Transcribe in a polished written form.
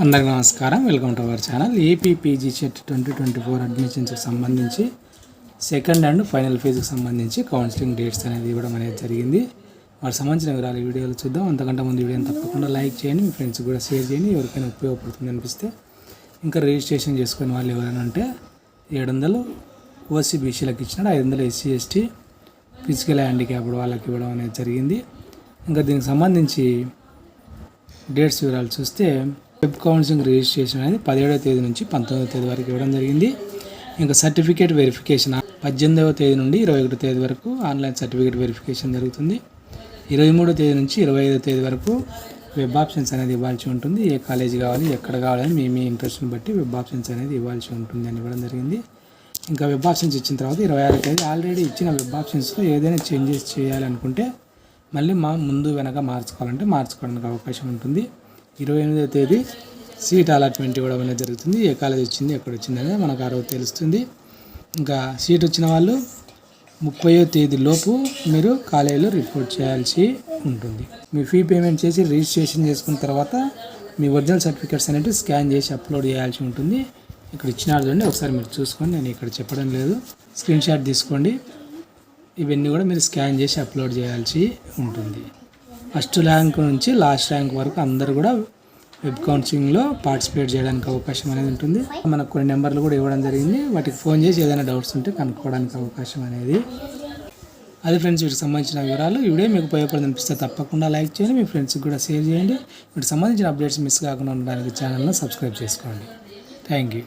అందరికీ నమస్కారం. Welcome to our channel. AP PG set 2024 అడ్మిషన్స్కి సంబంధించి సెకండ్ అండ్ ఫైనల్ ఫేజ్కి సంబంధించి కౌన్సిలింగ్ డేట్స్ అనేది ఇవ్వడం అనేది జరిగింది. వాటికి సంబంధించిన వివరాలు వీడియోలు చూద్దాం. అంతకంటే ముందు వీడియోని తప్పకుండా లైక్ చేయండి, మీ ఫ్రెండ్స్కి కూడా షేర్ చేయండి. ఎవరికైనా ఉపయోగపడుతుంది అనిపిస్తే ఇంకా రిజిస్ట్రేషన్ చేసుకునే వాళ్ళు ఎవరైనా ఉంటే 700 ఓసీ బీసీలకు ఇచ్చినాడు, 500 ఎస్సీ ఎస్టీ ఫిజికల్ హ్యాండిక్యాప్డ్ వాళ్ళకి ఇవ్వడం అనేది జరిగింది. ఇంకా దీనికి సంబంధించి డేట్స్ వివరాలు చూస్తే వెబ్ కౌన్సిలింగ్ రిజిస్ట్రేషన్ అనేది 17వ తేదీ నుంచి 19వ తేదీ వరకు ఇవ్వడం జరిగింది. ఇంకా సర్టిఫికేట్ వెరిఫికేషన్ 18వ తేదీ నుండి 21వ తేదీ వరకు ఆన్లైన్ సర్టిఫికేట్ వెరిఫికేషన్ జరుగుతుంది. 23వ తేదీ నుంచి 25వ తేదీ వరకు వెబ్ ఆప్షన్స్ అనేది ఇవ్వాల్సి ఉంటుంది. ఏ కాలేజీ కావాలి, ఎక్కడ కావాలని మీ ఇంట్రెస్ట్ని బట్టి వెబ్ ఆప్షన్స్ అనేది ఇవ్వాల్సి ఉంటుంది అని ఇవ్వడం జరిగింది. ఇంకా వెబ్ ఆప్షన్స్ ఇచ్చిన తర్వాత 26వ తేదీ ఆల్రెడీ ఇచ్చిన వెబ్ ఆప్షన్స్లో ఏదైనా చేంజెస్ చేయాలనుకుంటే మళ్ళీ ముందు వెనక మార్చుకోవాలంటే మార్చుకోవడానికి అవకాశం ఉంటుంది. 28వ తేదీ సీట్ అలాట్మెంట్ ఇవ్వడం అనేది జరుగుతుంది. ఏ కాలేజ్ వచ్చింది, ఎక్కడ వచ్చింది అనేది మనకు ఆ రోజు తెలుస్తుంది. ఇంకా సీట్ వచ్చిన వాళ్ళు 30వ తేదీ లోపు మీరు కాలేజీలో రిపోర్ట్ చేయాల్సి ఉంటుంది. మీ ఫీ పేమెంట్ చేసి రిజిస్ట్రేషన్ చేసుకున్న తర్వాత మీ ఒరిజినల్ సర్టిఫికేట్స్ అనేవి స్కాన్ చేసి అప్లోడ్ చేయాల్సి ఉంటుంది. ఇక్కడ ఇచ్చిన చూడండి, ఒకసారి మీరు చూసుకోండి, నేను ఇక్కడ చెప్పడం లేదు, స్క్రీన్ షాట్ తీసుకోండి. ఇవన్నీ కూడా మీరు స్కాన్ చేసి అప్లోడ్ చేయాల్సి ఉంటుంది. ఫస్ట్ ర్యాంక్ నుంచి లాస్ట్ ర్యాంక్ వరకు అందరూ కూడా వెబ్ కౌన్సిలింగ్లో పార్టిసిపేట్ చేయడానికి అవకాశం అనేది ఉంటుంది. మనకు కొన్ని నెంబర్లు కూడా ఇవ్వడం జరిగింది, వాటికి ఫోన్ చేసి ఏదైనా డౌట్స్ ఉంటే కనుక్కోవడానికి అవకాశం అనేది. అది ఫ్రెండ్స్, వీటికి సంబంధించిన వివరాలు. ఈ వీడియో మీకు ఉపయోగపడి అనిపిస్తే తప్పకుండా లైక్ చేయండి, మీ ఫ్రెండ్స్కి కూడా షేర్ చేయండి. వీటికి సంబంధించిన అప్డేట్స్ మిస్ కాకుండా ఉండడానికి ఛానల్ని సబ్స్క్రైబ్ చేసుకోండి. Thank you.